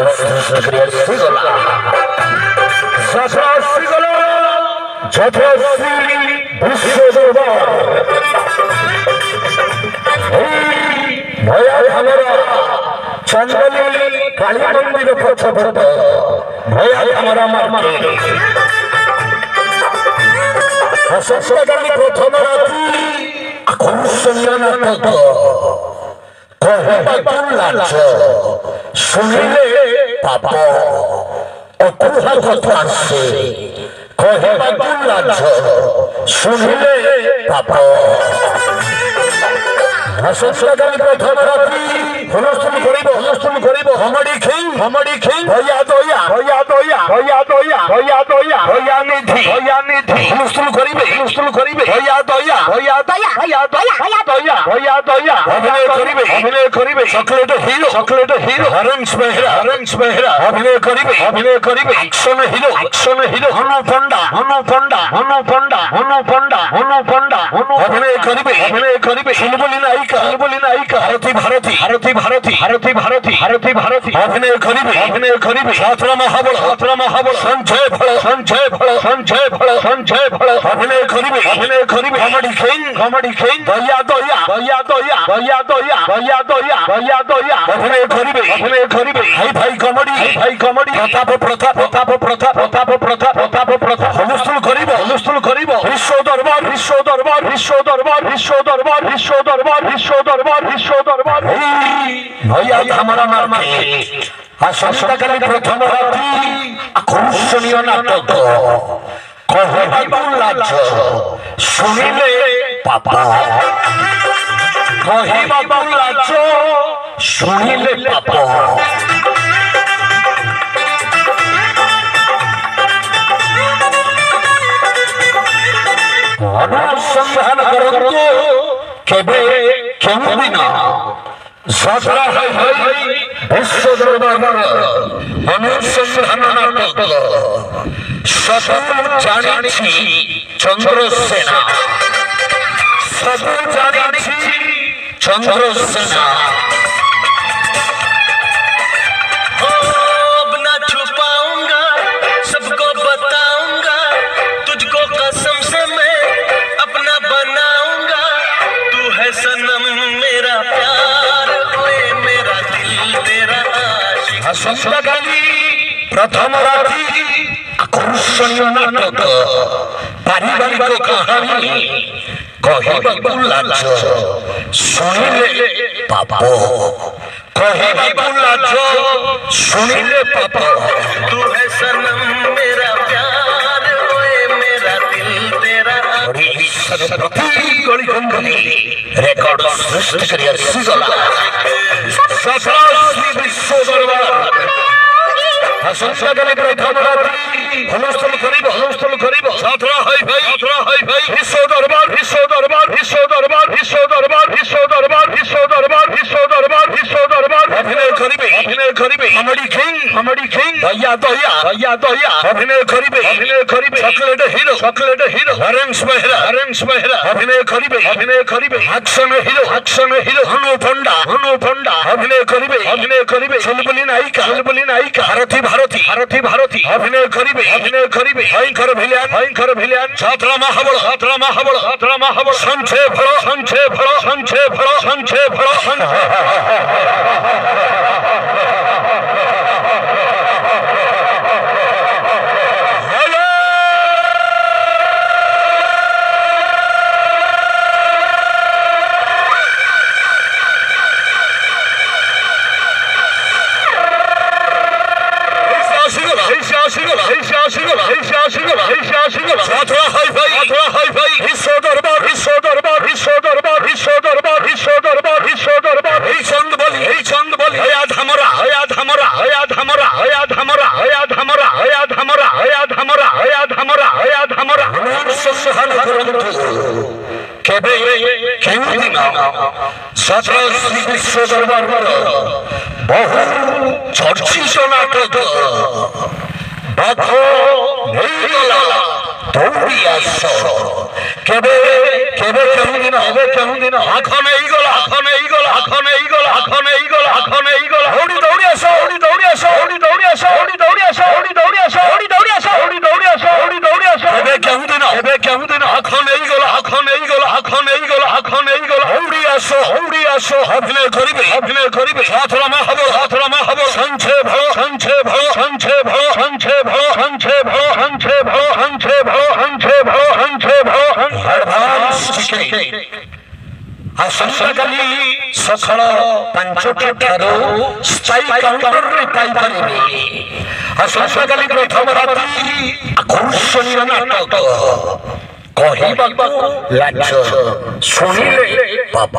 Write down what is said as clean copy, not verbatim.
সৃষ্টি করিয়াছি গলা সৃষ্টি গলা যথশ্রী বিশ্বদরবার ভয়া ধামরা চন্দনী কালী মন্দির পথপথ ভয়া ধামরা মার্কে সপ্তগামী প্রথম রাত্রি আকর্ষণীয় নাটক কহিবাকুল্লাচ শুনিলে পাপ অকুহা কথা আসে কহিবাকুল্লাচ শুনিলে পাপ সপ্তগামী প্রথম রাত্রি হুলস্থুল করিব হমড়ি খিং ভয়া দয়া নিধি হুলস্থুল করিবে ভয়া দয়া অভিনয় করিবে চকলেট হিরো হরেন্স বেহরা অভিনয় করিবে অ্যাকশন হিরো হনু পন্ডা অভিনয় করিবে শুনবলি নায়িকা ভারতী অভিনয় করিবে সাতরা মহাবল সঞ্জয় ফল অভিনয় করিবে কমেডি খিং দয়া অভিনয় করিবে ভাই কমেডি প্রতাপ হুলস্থুল করিব বিশ্ব দরবার ভয়া ধামরা মার্কে সপ্তগামী প্রথম রাত্রি আকর্ষণীয় নাটক কহিবাকুল্লাচ শুনিলে পাপ কহিবাকুল্লাচ শুনিলে পাপ অনুসন্ধান করন্তু কেবে কেউদিন যাত্রা হয় বিশ্ব দরবার অনুসন্ধান নাটক সকল জানিছি চন্দ্রসেনা अब ना छुपाऊंगा सबको बताऊंगा तुझको कसम से मैं अपना बनाऊंगा तू है सनम मेरा प्यार ओए मेरा दिल तेरा आशिक সপ্তগামী প্রথম রাত্রি আকর্ষণীয় নাটক পারিবারিক কাহিনী কহিবাকুল্লাচ শুনিলে পাপ तू है सनम मेरा प्यार ओए मेरा दिल तेरा রেকর্ড সৃষ্টি করিয়াছি গলা বিশ্ব দরবার সপ্তগামী প্রথম রাত্রি হুলস্থুল করিব যাত্রা হয় ভাই বিশ্ব দরবার অভিনয় করিবে কমেডি খিং দয়া অভিনয় করিবে চকলেট হিরো হরেন্স বেহরা অভিনয় করিবে অ্যাকশন হিরো হনু পন্ডা অভিনয় করিবে শুনবলি নায়িকা ভারতী অভিনয় করিবে ভয়ঙ্কর ভিলিয়ান যাত্রা মহাবল সঞ্জয় ফল যাত্রা হয় ভাই বিশ্ব দরবার এই চন্দ বলি হয়া ধামরা অনুসন্ধান করন্তু কেবে কেউদিন যাত্রা শ্রী বিশ্ব দরবার বহু চর্চিত নাটক দেখো নেইগলা দৌড়িয়াছ কেবে কেউদিন এখন এইগলা দৌড়ি আসো ଆସ ଅଭିନୟ କରିବେ ସାଥରାମା ହବ ସଞ୍ଚେ ଭଳ ଆଡଭାନ୍ସ ଟିକେଟ ଆସନ୍ତାକାଲି ସକାଳ 5ଟା ଠାରୁ ସ୍ଥାୟୀ କାଉଣ୍ଟରରେ ପାଇପାରିବେ ଆସନ୍ତାକାଲି ପ୍ରଥମ ରାତି ଆକର୍ଷଣୀୟ ନାଟକ କହିବାକୁ ଲାଜ ଶୁଣିଲେ ପାପ